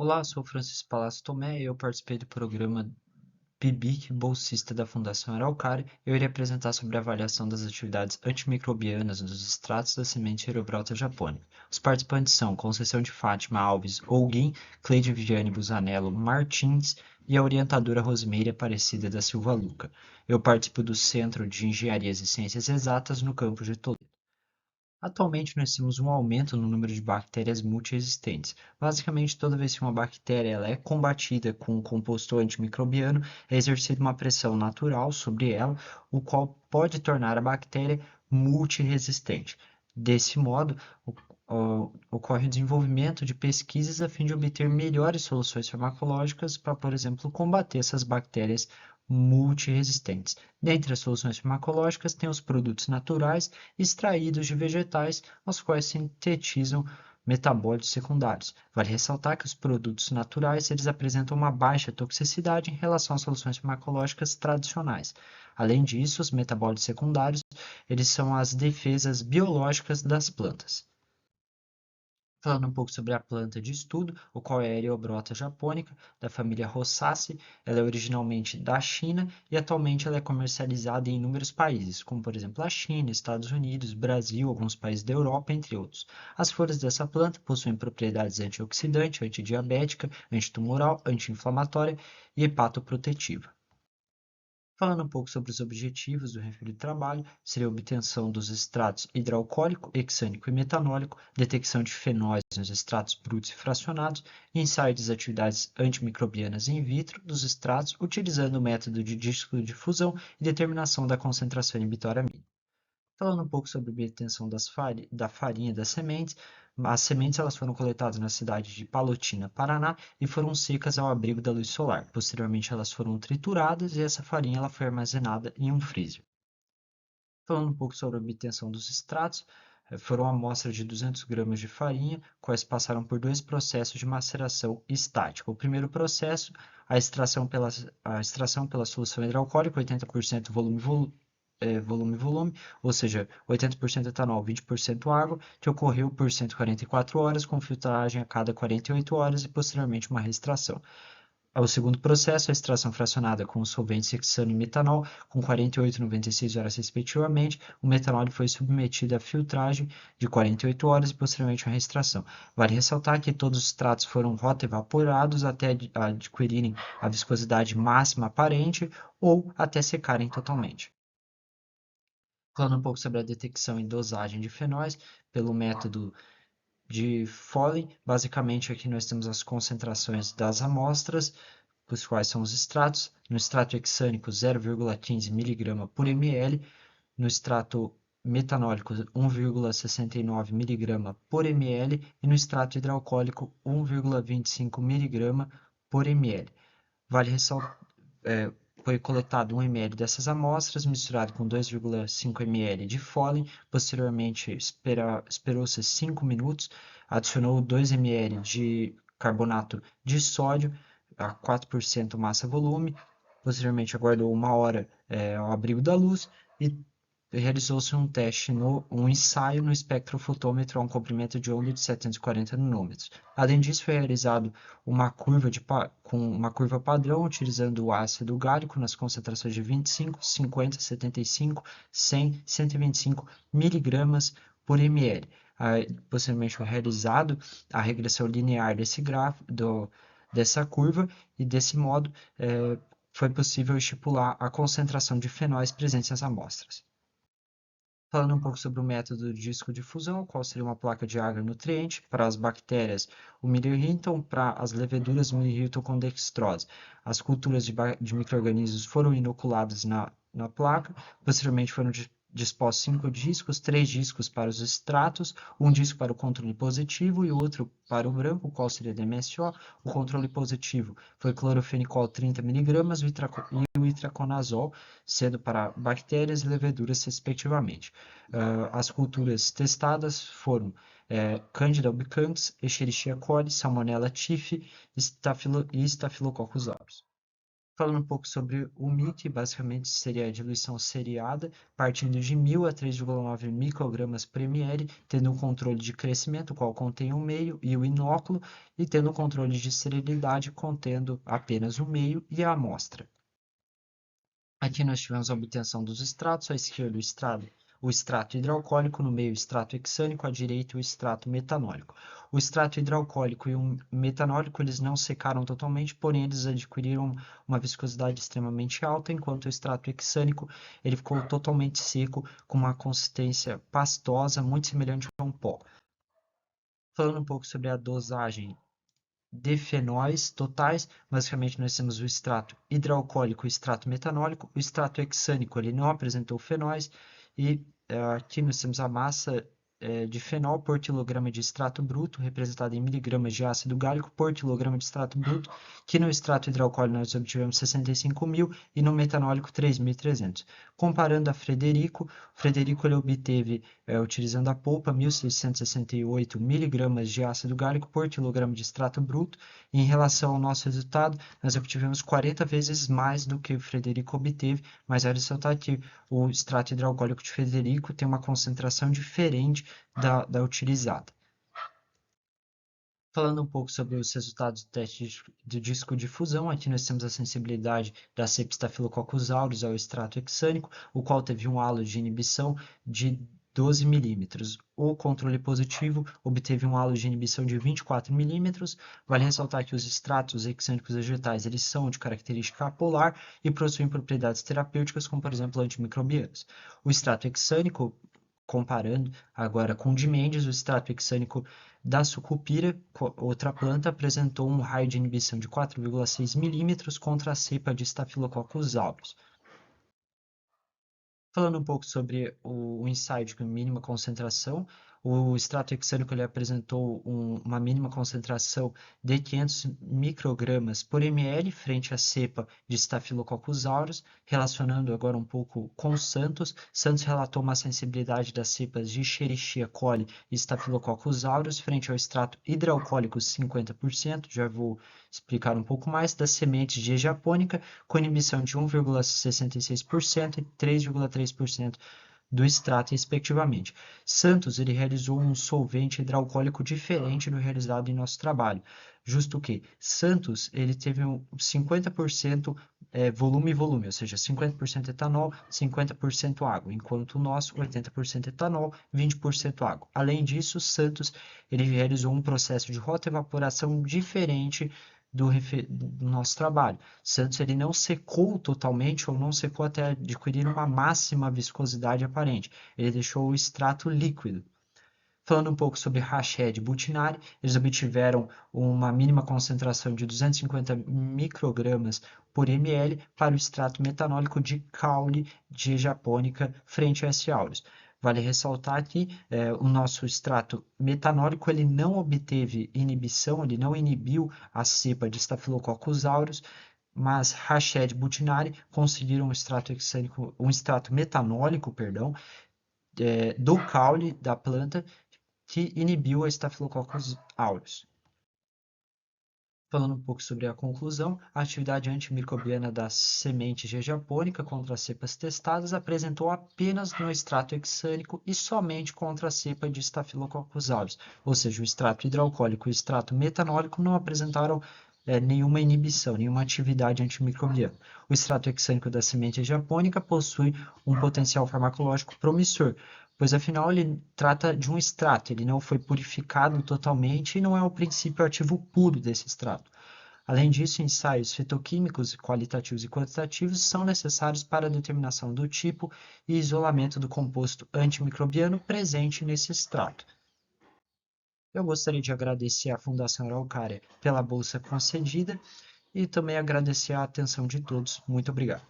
Olá, sou Francisco Palácio Tomé e eu participei do programa PIBIC, bolsista da Fundação Araucária. Eu irei apresentar sobre a avaliação das atividades antimicrobianas nos extratos da semente Eribrota japônica. Os participantes são Conceição de Fátima Alves Holguin, Cleide Viviane Busanello Martins e a orientadora Rosimeire Aparecida da Silva Luca. Eu participo do Centro de Engenharias e Ciências Exatas no campus de Toledo. Atualmente, nós temos um aumento no número de bactérias multiresistentes. Basicamente, toda vez que uma bactéria ela é combatida com um composto antimicrobiano, é exercida uma pressão natural sobre ela, o qual pode tornar a bactéria multiresistente. Desse modo, ocorre o desenvolvimento de pesquisas a fim de obter melhores soluções farmacológicas para, por exemplo, combater essas bactérias multiresistentes. Dentre as soluções farmacológicas, tem os produtos naturais extraídos de vegetais, os quais sintetizam metabólitos secundários. Vale ressaltar que os produtos naturais eles apresentam uma baixa toxicidade em relação às soluções farmacológicas tradicionais. Além disso, os metabólitos secundários eles são as defesas biológicas das plantas. Falando um pouco sobre a planta de estudo, o qual é a Eriobróta japônica, da família Rosaceae. Ela é originalmente da China e atualmente ela é comercializada em inúmeros países, como por exemplo a China, Estados Unidos, Brasil, alguns países da Europa, entre outros. As folhas dessa planta possuem propriedades antioxidante, antidiabética, antitumoral, anti-inflamatória e hepatoprotetiva. Falando um pouco sobre os objetivos do referido trabalho, seria a obtenção dos extratos hidroalcoólico, hexânico e metanólico, detecção de fenóis nos extratos brutos e fracionados, e ensaio das atividades antimicrobianas in vitro dos extratos, utilizando o método de disco de fusão e determinação da concentração inibitória mínima. Falando um pouco sobre a obtenção da farinha das sementes, as sementes elas foram coletadas na cidade de Palotina, Paraná, e foram secas ao abrigo da luz solar. Posteriormente, elas foram trituradas e essa farinha ela foi armazenada em um freezer. Falando um pouco sobre a obtenção dos extratos, foram amostras de 200 gramas de farinha, quais passaram por dois processos de maceração estática. O primeiro processo, a extração pela solução hidroalcoólica, 80% volume, ou seja, 80% etanol, 20% água, que ocorreu por 144 horas, com filtragem a cada 48 horas e posteriormente uma reextração. O segundo processo, a extração fracionada com solventes hexano e metanol, com 48 e 96 horas respectivamente, o metanol foi submetido à filtragem de 48 horas e posteriormente uma reextração. Vale ressaltar que todos os extratos foram rotoevaporados até adquirirem a viscosidade máxima aparente ou até secarem totalmente. Falando um pouco sobre a detecção e dosagem de fenóis pelo método de Foley, basicamente aqui nós temos as concentrações das amostras, os quais são os extratos. No extrato hexânico, 0,15 mg por ml. No extrato metanólico, 1,69 mg por ml. E no extrato hidroalcoólico, 1,25 mg por ml. Vale ressaltar, foi coletado 1 ml dessas amostras, misturado com 2,5 ml de Foley, posteriormente esperou-se 5 minutos, adicionou 2 ml de carbonato de sódio a 4% massa-volume, posteriormente aguardou 1 hora ao abrigo da luz e realizou-se um ensaio no espectrofotômetro a um comprimento de onda de 740 nanômetros. Além disso, foi realizado com uma curva padrão utilizando o ácido gálico nas concentrações de 25, 50, 75, 100, 125 miligramas por ml. Posteriormente foi realizado a regressão linear dessa curva e desse modo foi possível estipular a concentração de fenóis presentes nas amostras. Falando um pouco sobre o método de disco de fusão, qual seria uma placa de agronutriente para as bactérias, o Milley-Hinton, para as leveduras, o Milley-Hinton com dextrose. As culturas de micro-organismos foram inoculadas na placa, posteriormente foram dispostos 5 discos, 3 discos para os extratos, um disco para o controle positivo e outro para o branco, qual seria DMSO. O controle positivo foi clorofenicol 30 mg e o itraconazol, sendo para bactérias e leveduras respectivamente. As culturas testadas foram Candida albicans, Escherichia coli, Salmonella typhi e Staphylococcus aureus. Falando um pouco sobre o MIC, basicamente seria a diluição seriada, partindo de 1.000 a 3,9 microgramas por ml, tendo um controle de crescimento, qual contém o meio e o inóculo, e tendo um controle de esterilidade, contendo apenas o meio e a amostra. Aqui nós tivemos a obtenção dos extratos, à esquerda o extrato hidroalcoólico, no meio o extrato hexânico, à direita o extrato metanólico. O extrato hidroalcoólico e o metanólico eles não secaram totalmente, porém eles adquiriram uma viscosidade extremamente alta, enquanto o extrato hexânico ele ficou totalmente seco, com uma consistência pastosa, muito semelhante a um pó. Falando um pouco sobre a dosagem de fenóis totais, basicamente nós temos o extrato hidroalcoólico e o extrato metanólico. O extrato hexânico ele não apresentou fenóis e aqui nós temos a massa de fenol por quilograma de extrato bruto, representada em miligramas de ácido gálico por quilograma de extrato bruto, que no extrato hidroalcoólico nós obtivemos 65.000 e no metanólico 3.300. Comparando a Frederico ele obteve, utilizando a polpa, 1.668 miligramas de ácido gálico por quilograma de extrato bruto. Em relação ao nosso resultado, nós obtivemos 40 vezes mais do que o Frederico obteve, mas vale ressaltar que o extrato hidroalcoólico de Frederico tem uma concentração diferente da utilizada. Falando um pouco sobre os resultados do teste de disco de fusão, aqui nós temos a sensibilidade da cepa Staphylococcus aureus ao extrato hexânico, o qual teve um halo de inibição de 12 milímetros. O controle positivo obteve um halo de inibição de 24 milímetros. Vale ressaltar que os extratos hexânicos vegetais eles são de característica apolar e possuem propriedades terapêuticas, como por exemplo antimicrobianas. O extrato hexânico, comparando agora com o de Mendes, o extrato hexânico da sucupira, outra planta, apresentou um raio de inibição de 4,6 milímetros contra a cepa de Staphylococcus aureus. Falando um pouco sobre o ensaio com mínima concentração, o extrato hexânico ele apresentou uma mínima concentração de 500 microgramas por ml frente à cepa de Staphylococcus aureus, relacionando agora um pouco com Santos. Santos relatou uma sensibilidade das cepas de Escherichia coli e Staphylococcus aureus frente ao extrato hidroalcoólico 50%, já vou explicar um pouco mais, das sementes de E. japonica, com inibição de 1,66% e 3,3% do extrato, respectivamente. Santos ele realizou um solvente hidroalcoólico diferente do realizado em nosso trabalho, justo que Santos ele teve um 50% volume e volume, ou seja, 50% etanol, 50% água, enquanto o nosso 80% etanol, 20% água. Além disso, Santos ele realizou um processo de rotaevaporação diferente do nosso trabalho. Santos ele não secou totalmente ou não secou até adquirir uma máxima viscosidade aparente. Ele deixou o extrato líquido. Falando um pouco sobre Rached e Butinari, eles obtiveram uma mínima concentração de 250 microgramas por ml para o extrato metanólico de caule de japônica frente a S. aureus. Vale ressaltar que o nosso extrato metanólico ele não obteve inibição, ele não inibiu a cepa de Staphylococcus aureus, mas Rached e Butinari conseguiram um extrato metanólico, perdão, do caule da planta que inibiu a Staphylococcus aureus. Falando um pouco sobre a conclusão, a atividade antimicrobiana da semente G. japonica contra as cepas testadas apresentou apenas no extrato hexânico e somente contra a cepa de Staphylococcus aureus, ou seja, o extrato hidroalcoólico e o extrato metanólico não apresentaram nenhuma inibição, nenhuma atividade antimicrobiana. O extrato hexânico da semente japônica possui um potencial farmacológico promissor, pois afinal ele trata de um extrato, ele não foi purificado totalmente e não é o princípio ativo puro desse extrato. Além disso, ensaios fitoquímicos qualitativos e quantitativos são necessários para a determinação do tipo e isolamento do composto antimicrobiano presente nesse extrato. Eu gostaria de agradecer à Fundação Araucária pela bolsa concedida e também agradecer a atenção de todos. Muito obrigado.